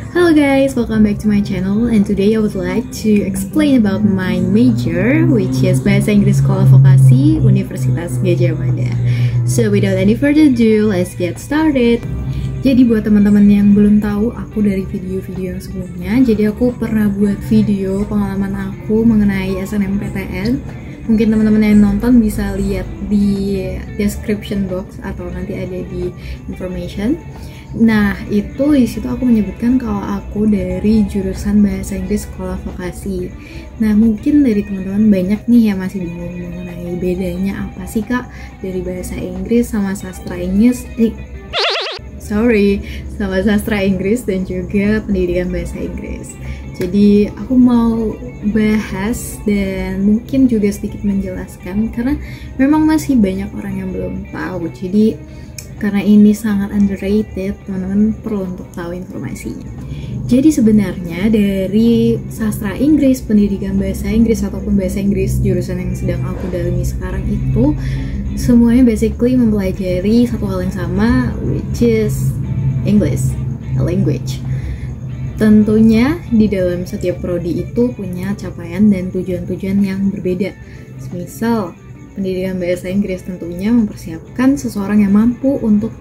Hello guys, welcome back to my channel, and today I would like to explain about my major, which is Bahasa Inggris Sekolah Vokasi Universitas Gadjah Mada. So without any further ado, let's get started. Jadi buat teman-teman yang belum tahu aku dari video-video yang sebelumnya, jadi aku pernah buat video pengalaman aku mengenai SNMPTN. Mungkin teman-teman yang nonton bisa lihat di description box atau nanti ada di information. Nah, itu di situ aku menyebutkan kalau aku dari jurusan Bahasa Inggris Sekolah Vokasi. Nah, mungkin dari teman-teman banyak nih yang masih bingung mengenai bedanya apa sih Kak dari Bahasa Inggris sama sastra Inggris. Sama sastra Inggris dan juga pendidikan Bahasa Inggris. Jadi aku mau bahas dan mungkin juga sedikit menjelaskan karena memang masih banyak orang yang belum tahu. Jadi karena ini sangat underrated, teman-teman perlu untuk tahu informasinya. Jadi sebenarnya dari sastra Inggris, pendidikan bahasa Inggris ataupun bahasa Inggris jurusan yang sedang aku dalami sekarang itu semuanya basically mempelajari satu hal yang sama, which is English, a language. Tentunya di dalam setiap prodi itu punya capaian dan tujuan-tujuan yang berbeda. Misal pendidikan bahasa Inggris tentunya mempersiapkan seseorang yang mampu untuk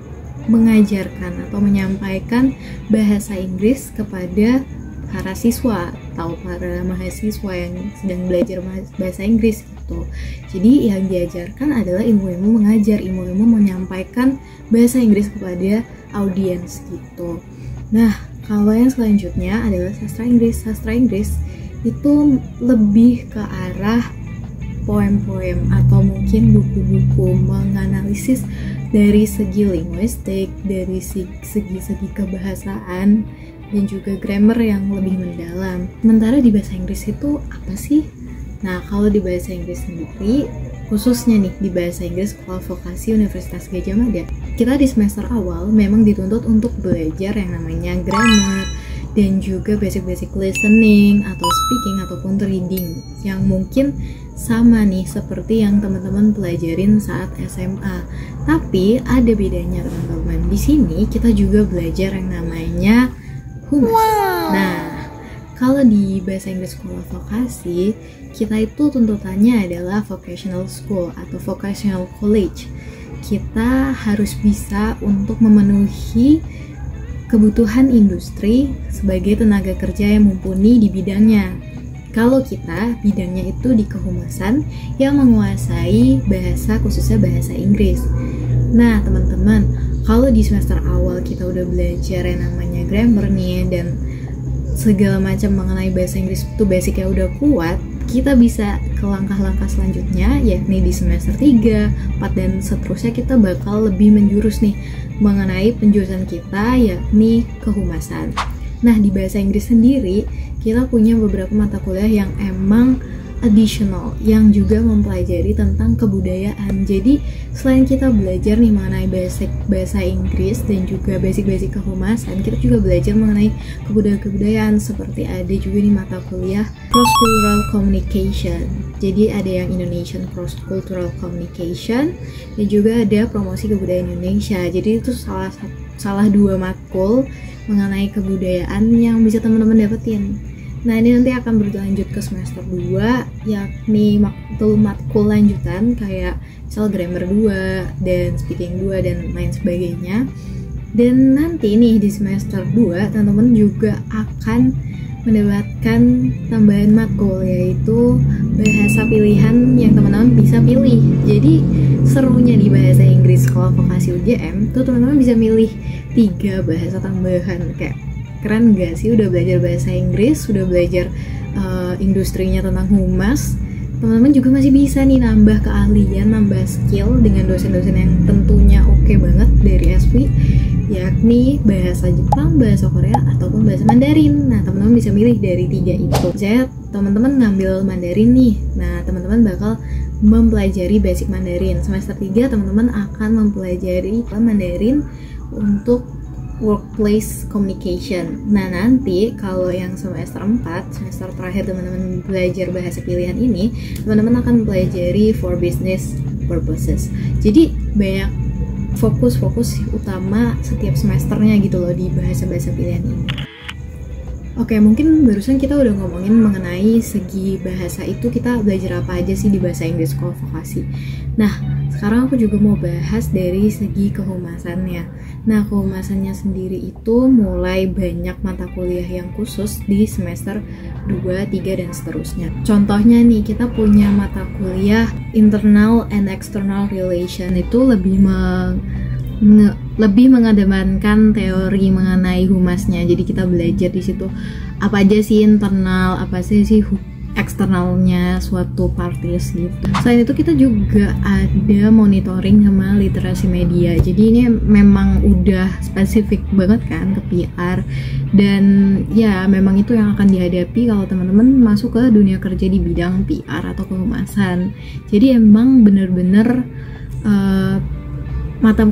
mengajarkan atau menyampaikan bahasa Inggris kepada para siswa atau para mahasiswa yang sedang belajar bahasa Inggris gitu. Jadi yang diajarkan adalah ilmu-ilmu mengajar, ilmu-ilmu menyampaikan bahasa Inggris kepada audiens gitu. Nah, kalau yang selanjutnya adalah sastra Inggris. Sastra Inggris itu lebih ke arah poem-poem atau mungkin buku-buku menganalisis dari segi linguistik, dari segi kebahasaan dan juga grammar yang lebih mendalam. Sementara di bahasa Inggris itu apa sih? Nah, kalau di bahasa Inggris sendiri, khususnya nih di bahasa Inggris Sekolah Vokasi Universitas Gadjah Mada, kita di semester awal memang dituntut untuk belajar yang namanya grammar dan juga basic-basic listening atau speaking ataupun reading yang mungkin sama nih seperti yang teman-teman pelajarin saat SMA. Tapi ada bedanya teman-teman. Di sini kita juga belajar yang namanya humas. Wow. Nah, kalau di bahasa Inggris Sekolah Vokasi, kita itu tuntutannya adalah vocational school atau vocational college. Kita harus bisa untuk memenuhi kebutuhan industri sebagai tenaga kerja yang mumpuni di bidangnya. Kalau kita bidangnya itu di kehumasan yang menguasai bahasa, khususnya bahasa Inggris. Nah teman-teman, kalau di semester awal kita udah belajar yang namanya grammar nih dan segala macam mengenai bahasa Inggris itu basicnya udah kuat, kita bisa ke langkah-langkah selanjutnya, yakni di semester 3, 4, dan seterusnya kita bakal lebih menjurus nih mengenai penjurusan kita, yakni kehumasan. Nah, di bahasa Inggris sendiri, kita punya beberapa mata kuliah yang emang additional, yang juga mempelajari tentang kebudayaan. Jadi, selain kita belajar nih mengenai bahasa Inggris dan juga basic-basic kehumasan, kita juga belajar mengenai kebudayaan seperti ada juga nih mata kuliah Cross-Cultural Communication. Jadi, ada yang Indonesian Cross-Cultural Communication dan juga ada promosi kebudayaan Indonesia. Jadi, itu salah dua matkul mengenai kebudayaan yang bisa teman-teman dapetin. Nah, ini nanti akan berlanjut ke semester 2, yakni matkul lanjutan kayak misal grammar 2 dan speaking 2 dan lain sebagainya. Dan nanti nih di semester 2 teman-teman juga akan mendapatkan tambahan matkul, yaitu bahasa pilihan yang teman-teman bisa pilih. Jadi serunya di bahasa Inggris Sekolah Vokasi UGM tuh teman-teman bisa milih 3 bahasa tambahan. Kayak keren gak sih? Udah belajar bahasa Inggris, udah belajar industrinya tentang humas, teman-teman juga masih bisa nih nambah keahlian, nambah skill dengan dosen-dosen yang tentunya oke banget dari SV, yakni bahasa Jepang, bahasa Korea, ataupun bahasa Mandarin. Nah, teman-teman bisa milih dari 3 itu. Misalnya teman-teman ngambil Mandarin nih, nah teman-teman bakal mempelajari basic Mandarin. Semester 3 teman-teman akan mempelajari Mandarin untuk workplace communication. Nah, nanti kalau yang semester 4, semester terakhir teman-teman belajar bahasa pilihan ini, teman-teman akan mempelajari for business purposes. Jadi banyak fokus utama setiap semesternya gitu loh di bahasa-bahasa pilihan ini. Oke, mungkin barusan kita udah ngomongin mengenai segi bahasa itu kita belajar apa aja sih di bahasa Inggris School of Vokasi. Nah, sekarang aku juga mau bahas dari segi kehumasannya. Nah, kehumasannya sendiri itu mulai banyak mata kuliah yang khusus di semester 2, 3, dan seterusnya. Contohnya nih, kita punya mata kuliah Internal and External Relation, itu lebih mengedepankan teori mengenai humasnya. Jadi kita belajar di situ apa aja sih internal, apa sih eksternalnya suatu parties gitu. Selain itu kita juga ada monitoring sama literasi media. Jadi ini memang udah spesifik banget kan ke PR, dan ya memang itu yang akan dihadapi kalau teman-teman masuk ke dunia kerja di bidang PR atau kehumasan. Jadi emang bener-bener mata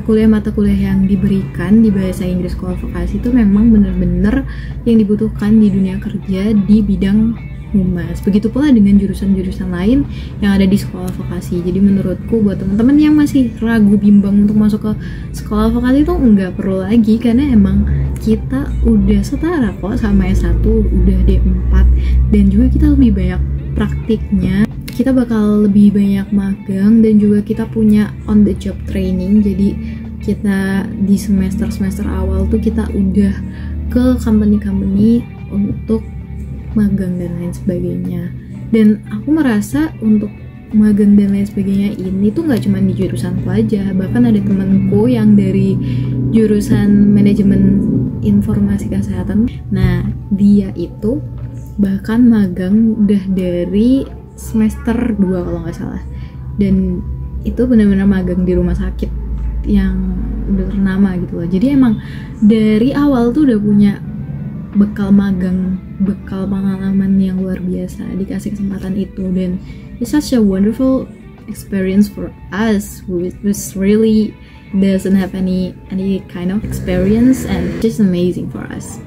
kuliah yang diberikan di bahasa Inggris School of Vokasi itu memang benar-benar yang dibutuhkan di dunia kerja di bidang humas. Begitu pula dengan jurusan-jurusan lain yang ada di School of Vokasi. Jadi menurutku buat teman-teman yang masih ragu bimbang untuk masuk ke School of Vokasi itu nggak perlu lagi, karena emang kita udah setara kok sama S1, udah D4, dan juga kita lebih banyak praktiknya. Kita bakal lebih banyak magang dan juga kita punya on the job training. Jadi kita di semester awal tuh kita udah ke company untuk magang dan lain sebagainya. Dan aku merasa untuk magang dan lain sebagainya ini tuh nggak cuma di jurusanku aja, bahkan ada temanku yang dari jurusan manajemen informasi kesehatan. Nah, dia itu bahkan magang udah dari semester 2 kalau nggak salah, dan itu benar-benar magang di rumah sakit yang udah ternama gitu loh. Jadi emang dari awal tuh udah punya bekal magang, bekal pengalaman yang luar biasa, dikasih kesempatan itu, dan it's such a wonderful experience for us who really doesn't have any kind of experience, and just amazing for us.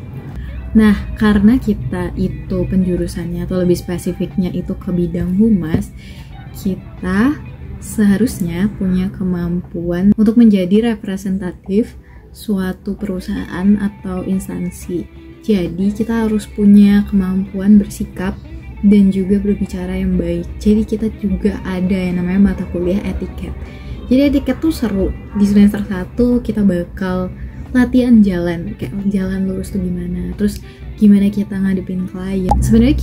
Nah, karena kita itu penjurusannya atau lebih spesifiknya itu ke bidang humas, kita seharusnya punya kemampuan untuk menjadi representatif suatu perusahaan atau instansi. Jadi kita harus punya kemampuan bersikap dan juga berbicara yang baik. Jadi kita juga ada yang namanya mata kuliah etiket. Jadi etiket tuh seru. Di semester 1 kita bakal latihan jalan, kayak jalan lurus tuh gimana, terus gimana kita ngadepin klien. Sebenarnya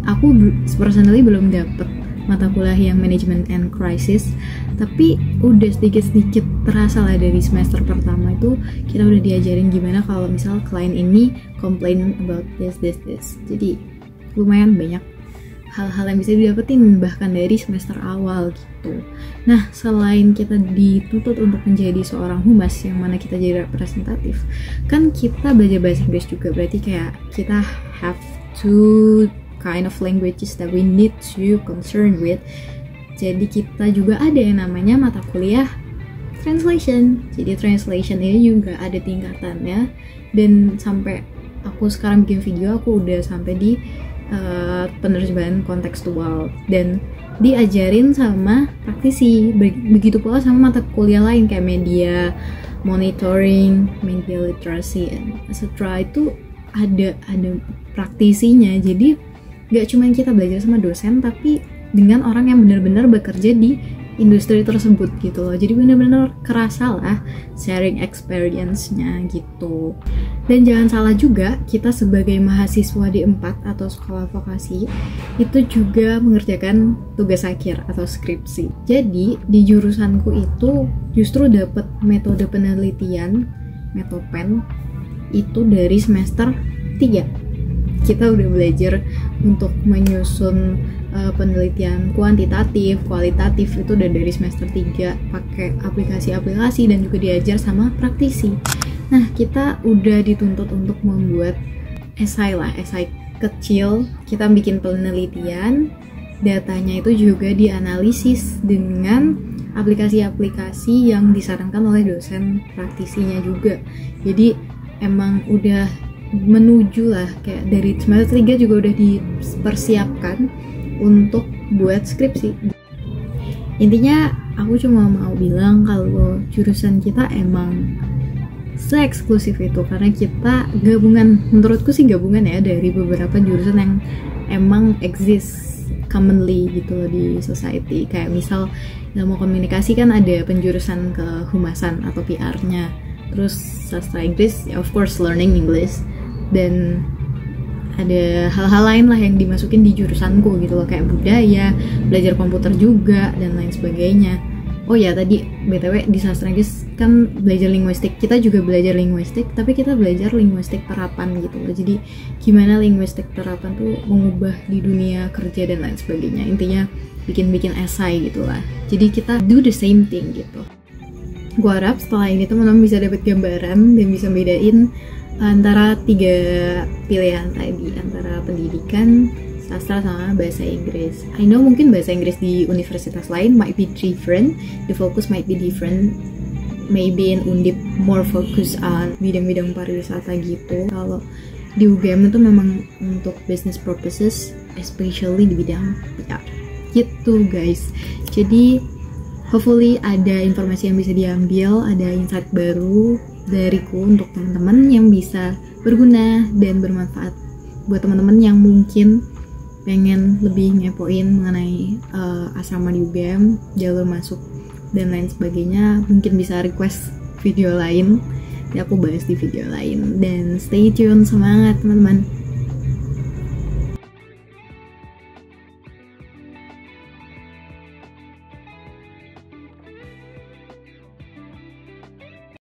aku personally belum dapet mata kuliah yang management and crisis, tapi udah sedikit terasa lah dari semester pertama itu kita udah diajarin gimana kalau misal klien ini complain about this. Jadi lumayan banyak hal-hal yang bisa didapetin bahkan dari semester awal gitu. Nah, selain kita dituntut untuk menjadi seorang humas yang mana kita jadi representatif, kan kita belajar bahasa Inggris juga, berarti kayak kita have two kind of languages that we need to concern with. Jadi kita juga ada yang namanya mata kuliah translation. Jadi translation ini juga ada tingkatannya, dan sampai aku sekarang bikin video aku udah sampai di penerjemahan kontekstual dan diajarin sama praktisi. Begitu pula sama mata kuliah lain kayak media monitoring, media literasi, etc. Itu ada praktisinya. Jadi gak cuma kita belajar sama dosen, tapi dengan orang yang benar-benar bekerja di industri tersebut gitu loh. Jadi benar-benar kerasa lah sharing experience-nya gitu. Dan jangan salah juga, kita sebagai mahasiswa D4 atau sekolah vokasi itu juga mengerjakan tugas akhir atau skripsi. Jadi di jurusanku itu justru dapat metode penelitian, metopen itu dari semester 3. Kita udah belajar untuk menyusun penelitian kuantitatif, kualitatif itu udah dari semester 3, pakai aplikasi-aplikasi dan juga diajar sama praktisi. Nah, kita udah dituntut untuk membuat esai kecil. Kita bikin penelitian, datanya itu juga dianalisis dengan aplikasi-aplikasi yang disarankan oleh dosen praktisinya juga. Jadi emang udah menuju lah, kayak dari semester 3 juga udah dipersiapkan untuk buat skripsi. Intinya aku cuma mau bilang kalau jurusan kita emang se-eksklusif itu, karena kita gabungan, menurutku sih gabungan ya, dari beberapa jurusan yang emang exist commonly gitu loh di society. Kayak misal ilmu komunikasi kan ada penjurusan kehumasan atau PR-nya, terus sastra Inggris ya of course learning English, dan ada hal-hal lain lah yang dimasukin di jurusanku gitu loh, kayak budaya, belajar komputer juga, dan lain sebagainya. Oh ya, tadi BTW di sastra Inggris kan belajar linguistik, kita juga belajar linguistik, tapi kita belajar linguistik terapan gitu loh. Jadi gimana linguistik terapan tuh mengubah di dunia kerja dan lain sebagainya. Intinya bikin-bikin esai gitu lah. Jadi kita do the same thing gitu. Gua harap setelah ini teman-teman bisa dapat gambaran dan bisa bedain antara 3 pilihan tadi, antara pendidikan, sastra, sama bahasa Inggris. I know mungkin bahasa Inggris di universitas lain might be different, the focus might be different. Maybe in Undip more focus on bidang-bidang pariwisata gitu. Kalau di UGM itu memang untuk business purposes, especially di bidang PR. Gitu guys. Jadi hopefully ada informasi yang bisa diambil, ada insight baru dariku untuk teman-teman yang bisa berguna dan bermanfaat buat teman-teman yang mungkin pengen lebih ngepoin mengenai asrama di UGM, jalur masuk dan lain sebagainya. Mungkin bisa request video lain, ya aku bahas di video lain. Dan stay tune, semangat teman-teman.